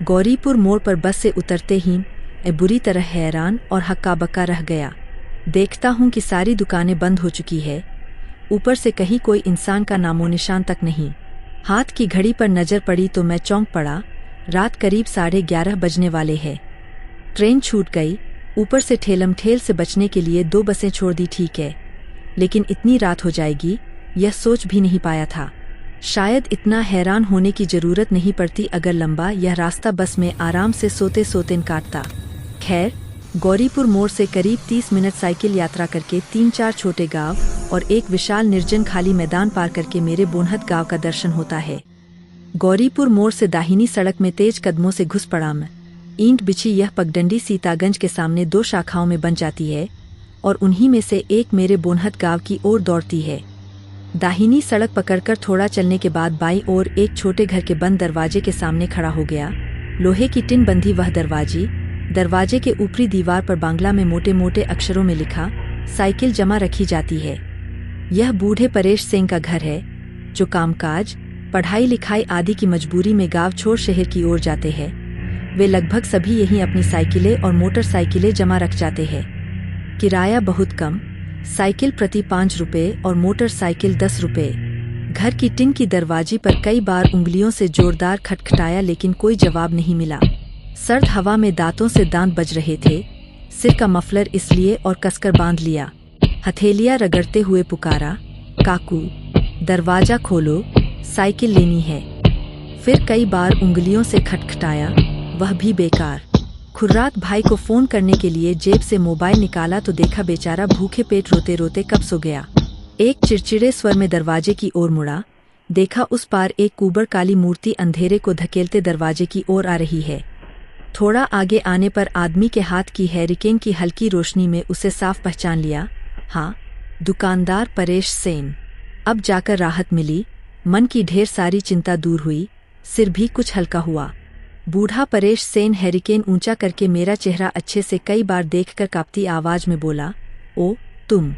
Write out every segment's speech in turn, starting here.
गौरीपुर मोड़ पर बस से उतरते ही मैं बुरी तरह हैरान और हक्का बक्का रह गया। देखता हूँ कि सारी दुकानें बंद हो चुकी है। ऊपर से कहीं कोई इंसान का नामो निशान तक नहीं। हाथ की घड़ी पर नजर पड़ी तो मैं चौंक पड़ा। रात करीब 11:30 बजने वाले हैं। ट्रेन छूट गई। ऊपर से ठेलम ठेल से बचने के लिए 2 बसें छोड़ दी, ठीक है, लेकिन इतनी रात हो जाएगी यह सोच भी नहीं पाया था। शायद इतना हैरान होने की जरूरत नहीं पड़ती अगर लंबा यह रास्ता बस में आराम से सोते सोते काटता। खैर, गौरीपुर मोड़ से करीब 30 मिनट साइकिल यात्रा करके 3-4 छोटे गांव और एक विशाल निर्जन खाली मैदान पार करके मेरे बोनहत गांव का दर्शन होता है। गौरीपुर मोड़ से दाहिनी सड़क में तेज कदमों से घुस पड़ा मैं। ईंट बिछी यह पगडंडी सीतागंज के सामने 2 शाखाओं में बन जाती है और उन्हीं में से एक मेरे बोनहत गांव की ओर दौड़ती है। दाहिनी सड़क पकड़कर थोड़ा चलने के बाद बाईं ओर एक छोटे घर के बंद दरवाजे के सामने खड़ा हो गया। लोहे की टिन बंधी वह दरवाजे के ऊपरी दीवार पर बांग्ला में मोटे मोटे अक्षरों में लिखा, साइकिल जमा रखी जाती है। यह बूढ़े परेश सिंह का घर है, जो कामकाज, पढ़ाई लिखाई आदि की मजबूरी में गांव छोड़ शहर की ओर जाते हैं। वे लगभग सभी यहीं अपनी साइकिलें और मोटरसाइकिलें जमा रख जाते हैं। किराया बहुत कम, साइकिल प्रति 5 रुपये और मोटरसाइकिल 10 रुपये। घर की टिन की दरवाजे पर कई बार उंगलियों से जोरदार खटखटाया, लेकिन कोई जवाब नहीं मिला। सर्द हवा में दांतों से दांत बज रहे थे। सिर का मफलर इसलिए और कसकर बांध लिया। हथेलियां रगड़ते हुए पुकारा, काकू दरवाजा खोलो, साइकिल लेनी है। फिर कई बार उंगलियों से खटखटाया, वह भी बेकार। खुर्रात भाई को फोन करने के लिए जेब से मोबाइल निकाला तो देखा बेचारा भूखे पेट रोते रोते कब सो गया। एक चिड़चिड़े स्वर में दरवाजे की ओर मुड़ा। देखा उस पार एक कुबड़ काली मूर्ति अंधेरे को धकेलते दरवाजे की ओर आ रही है। थोड़ा आगे आने पर आदमी के हाथ की हैरिकेन की हल्की रोशनी में उसे साफ पहचान लिया। हाँ, दुकानदार परेश सेन। अब जाकर राहत मिली। मन की ढेर सारी चिंता दूर हुई, सिर भी कुछ हल्का हुआ। बूढ़ा परेश सेन हैरिकेन ऊंचा करके मेरा चेहरा अच्छे से कई बार देखकर कांपती आवाज में बोला, ओ तुम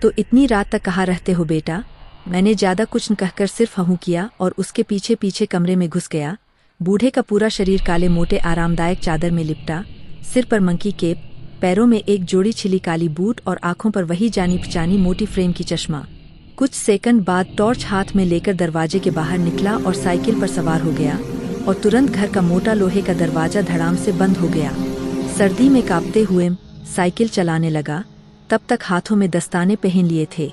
तो इतनी रात तक कहाँ रहते हो बेटा? मैंने ज्यादा कुछ न कहकर सिर्फ हूँ किया और उसके पीछे पीछे कमरे में घुस गया। बूढ़े का पूरा शरीर काले मोटे आरामदायक चादर में लिपटा, सिर पर मंकी केप, पैरों में एक जोड़ी छिली काली बूट और आंखों पर वही जानी पहचानी मोटी फ्रेम की चश्मा। कुछ सेकंड बाद टॉर्च हाथ में लेकर दरवाजे के बाहर निकला और साइकिल पर सवार हो गया और तुरंत घर का मोटा लोहे का दरवाजा धड़ाम से बंद हो गया। सर्दी में कांपते हुए साइकिल चलाने लगा। तब तक हाथों में दस्ताने पहन लिए थे।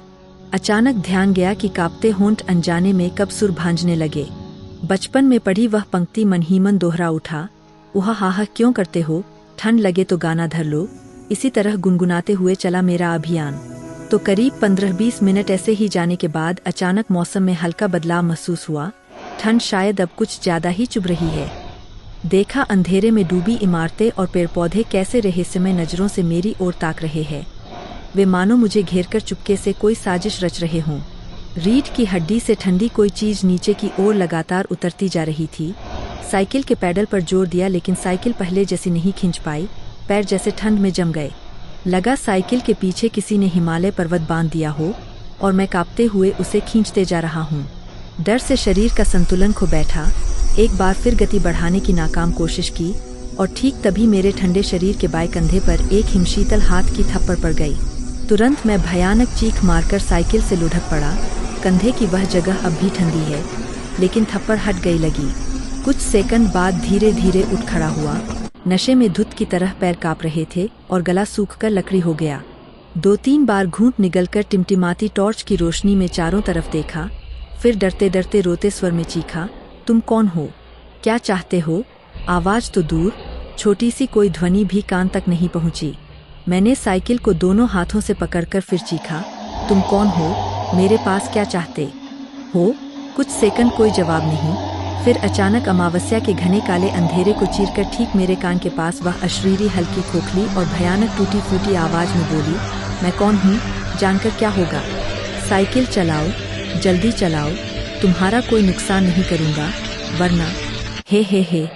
अचानक ध्यान गया कि कांपते होंठ अनजाने में कब सुर भांजने लगे। बचपन में पढ़ी वह पंक्ति मन ही मन दोहरा उठा, उहा हा क्यों करते हो, ठंड लगे तो गाना धर लो। इसी तरह गुनगुनाते हुए चला मेरा अभियान। तो करीब 15-20 मिनट ऐसे ही जाने के बाद अचानक मौसम में हल्का बदलाव महसूस हुआ। ठंड शायद अब कुछ ज्यादा ही चुभ रही है। देखा अंधेरे में डूबी इमारतें और पेड़ पौधे कैसे रहस्यमय नजरों से मेरी ओर ताक रहे हैं। वे मानो मुझे घेरकर चुपके से कोई साजिश रच रहे हों। रीढ़ की हड्डी से ठंडी कोई चीज नीचे की ओर लगातार उतरती जा रही थी। साइकिल के पैडल पर जोर दिया, लेकिन साइकिल पहले जैसी नहीं खींच पाई। पैर जैसे ठंड में जम गए। लगा साइकिल के पीछे किसी ने हिमालय पर्वत बांध दिया हो और मैं कांपते हुए उसे खींचते जा रहा हूँ। डर से शरीर का संतुलन खो बैठा। एक बार फिर गति बढ़ाने की नाकाम कोशिश की और ठीक तभी मेरे ठंडे शरीर के बाएं कंधे पर एक हिमशीतल हाथ की थप्पड़ पड़ गई। तुरंत मैं भयानक चीख मारकर साइकिल से लुढ़क पड़ा। कंधे की वह जगह अब भी ठंडी है, लेकिन थप्पड़ हट गई लगी। कुछ सेकंड बाद धीरे धीरे उठ खड़ा हुआ। नशे में धुत की तरह पैर कांप रहे थे और गला सूखकर लकड़ी हो गया। 2-3 बार घूंट निगलकर टिमटिमाती टॉर्च की रोशनी में चारों तरफ देखा। फिर डरते डरते रोते स्वर में चीखा, तुम कौन हो? क्या चाहते हो? आवाज तो दूर, छोटी सी कोई ध्वनि भी कान तक नहीं पहुंची। मैंने साइकिल को दोनों हाथों से पकड़कर फिर चीखा, तुम कौन हो? मेरे पास क्या चाहते हो? कुछ सेकंड कोई जवाब नहीं। फिर अचानक अमावस्या के घने काले अंधेरे को चीरकर ठीक मेरे कान के पास वह अशरीरी हल्की खोखली और भयानक टूटी फूटी आवाज में बोली, मैं कौन हूँ? जानकर क्या होगा? साइकिल चलाओ, जल्दी चलाओ, तुम्हारा कोई नुकसान नहीं करूँगा, वरना हे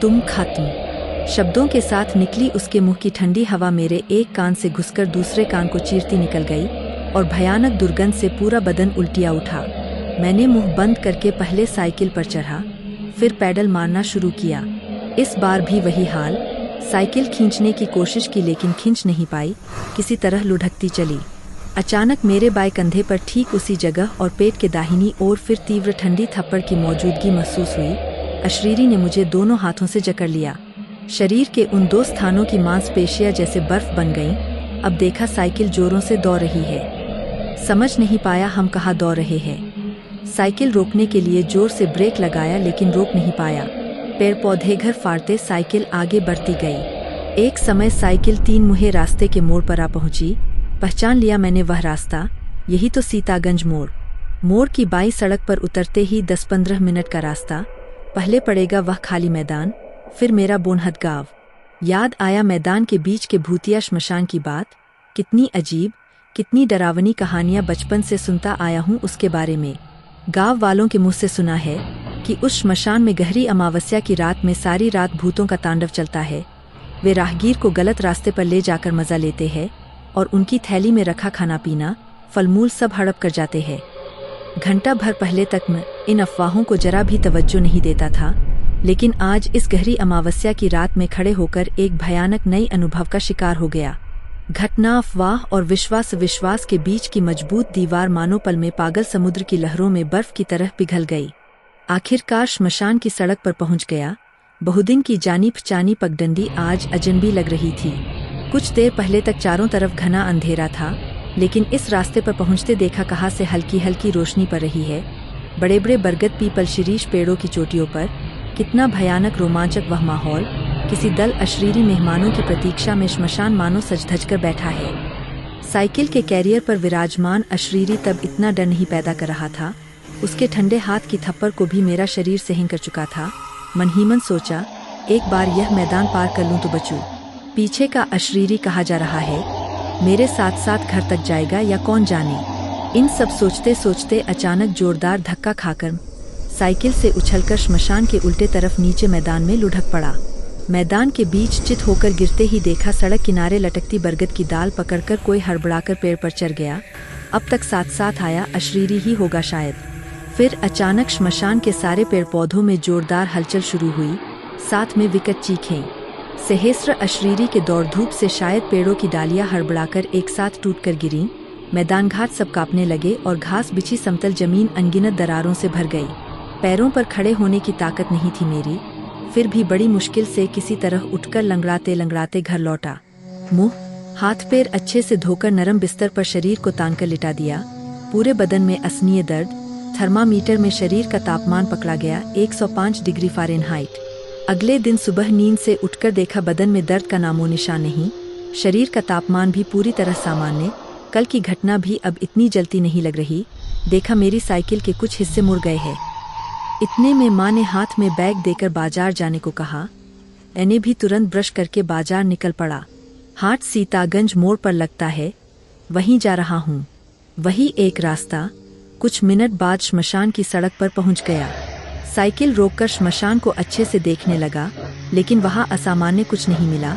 तुम खत्म। शब्दों के साथ निकली उसके मुंह की ठंडी हवा मेरे एक कान से घुसकर दूसरे कान को चीरती निकल गई और भयानक दुर्गंध से पूरा बदन उल्टिया उठा। मैंने मुंह बंद करके पहले साइकिल पर चढ़ा, फिर पैडल मारना शुरू किया। इस बार भी वही हाल। साइकिल खींचने की कोशिश की लेकिन खींच नहीं पाई, किसी तरह लुढ़कती चली। अचानक मेरे बाएं कंधे पर ठीक उसी जगह और पेट के दाहिनी ओर फिर तीव्र ठंडी थप्पड़ की मौजूदगी महसूस हुई। अशरीरी ने मुझे दोनों हाथों से जकड़ लिया। शरीर के उन दो स्थानों की मांसपेशियां जैसे बर्फ बन गईं। अब देखा साइकिल जोरों से दौड़ रही है। समझ नहीं पाया हम कहाँ दौड़ रहे हैं। साइकिल रोकने के लिए जोर से ब्रेक लगाया लेकिन रोक नहीं पाया। पेड़ पौधे घर फाड़ते साइकिल आगे बढ़ती गई। एक समय साइकिल तीन मुहे रास्ते के मोड़ पर आ पहुंची। पहचान लिया मैंने वह रास्ता, यही तो सीतागंज मोड़। मोड़ की बाईं सड़क पर उतरते ही 10-15 मिनट का रास्ता। पहले पड़ेगा वह खाली मैदान, फिर मेरा बोनहद गांव। याद आया मैदान के बीच के भूतिया श्मशान की बात। कितनी अजीब, कितनी डरावनी कहानियां बचपन से सुनता आया हूँ उसके बारे में। गांव वालों के मुंह से सुना है कि उस श्मशान में गहरी अमावस्या की रात में सारी रात भूतों का तांडव चलता है। वे राहगीर को गलत रास्ते पर ले जाकर मजा लेते हैं और उनकी थैली में रखा खाना पीना, फलमूल सब हड़प कर जाते हैं। घंटा भर पहले तक मैं इन अफवाहों को जरा भी तवज्जो नहीं देता था, लेकिन आज इस गहरी अमावस्या की रात में खड़े होकर एक भयानक नई अनुभव का शिकार हो गया। घटना, अफवाह और विश्वास के बीच की मजबूत दीवार मानो पल में पागल समुद्र की लहरों में बर्फ की तरह पिघल गई। आखिरकार श्मशान की सड़क पर पहुंच गया। बहुदिन की जानी पहचानी पगडंडी आज अजनबी लग रही थी। कुछ देर पहले तक चारों तरफ घना अंधेरा था, लेकिन इस रास्ते पर पहुंचते देखा कहाँ से हल्की हल्की रोशनी पड़ रही है। बड़े बड़े बरगद, पीपल, शिरीष पेड़ों की चोटियों पर। कितना भयानक रोमांचक वह माहौल। किसी दल अशरीरी मेहमानों की प्रतीक्षा में श्मशान मानो सज धज कर बैठा है। साइकिल के कैरियर पर विराजमान अशरीरी तब इतना डर नहीं पैदा कर रहा था। उसके ठंडे हाथ की थप्पड़ को भी मेरा शरीर सहन कर चुका था। मन ही मन सोचा, एक बार यह मैदान पार कर लूं तो बचूं। पीछे का अशरीरी कहा जा रहा है, मेरे साथ साथ घर तक जाएगा या कौन जाने। इन सब सोचते सोचते अचानक जोरदार धक्का खाकर साइकिल से उछलकर श्मशान के उल्टे तरफ नीचे मैदान में लुढ़क पड़ा। मैदान के बीच चित होकर गिरते ही देखा सड़क किनारे लटकती बरगद की डाल पकड़कर कोई हड़बड़ाकर पेड़ पर चढ़ गया। अब तक साथ साथ आया अशरीरी ही होगा शायद। फिर अचानक श्मशान के सारे पेड़ पौधों में जोरदार हलचल शुरू हुई, साथ में विकट चीखें। सहस्त्र अशरीरी के दौड़ धूप से शायद पेड़ों की डालियां हड़बड़ाकर एक साथ टूटकर गिरीं। मैदान घाट सब कांपने लगे और घास बिछी समतल जमीन अनगिनत दरारों से भर गई। पैरों पर खड़े होने की ताकत नहीं थी मेरी, फिर भी बड़ी मुश्किल से किसी तरह उठकर लंगड़ाते लंगड़ाते घर लौटा। मुंह हाथ पैर अच्छे से धोकर नरम बिस्तर पर शरीर को तानकर लिटा दिया। पूरे बदन में असनीय दर्द। थर्मामीटर में शरीर का तापमान पकड़ा गया 105 डिग्री फ़ारेनहाइट। अगले दिन सुबह नींद से उठकर देखा बदन में दर्द का नामो निशान नहीं। शरीर का तापमान भी पूरी तरह सामान्य। कल की घटना भी अब इतनी जलती नहीं लग रही। देखा मेरी साइकिल के कुछ हिस्से मुड़ गए हैं। इतने में माँ ने हाथ में बैग देकर बाजार जाने को कहा। मैंने भी तुरंत ब्रश करके बाजार निकल पड़ा। हाट सीतागंज मोड़ पर लगता है, वहीं जा रहा हूँ। वही एक रास्ता। कुछ मिनट बाद श्मशान की सड़क पर पहुँच गया। साइकिल रोककर श्मशान को अच्छे से देखने लगा, लेकिन वहाँ असामान्य कुछ नहीं मिला।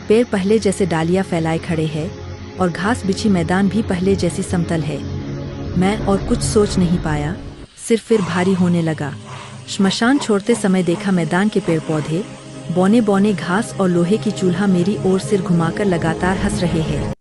पेड़ पहले जैसे डालियाँ फैलाए खड़े हैं और घास बिछी मैदान भी पहले जैसी समतल है। मैं और कुछ सोच नहीं पाया, सिर फिर भारी होने लगा। श्मशान छोड़ते समय देखा मैदान के पेड़ पौधे, बौने बौने घास और लोहे की चूल्हा मेरी ओर सिर घुमाकर लगातार हंस रहे हैं।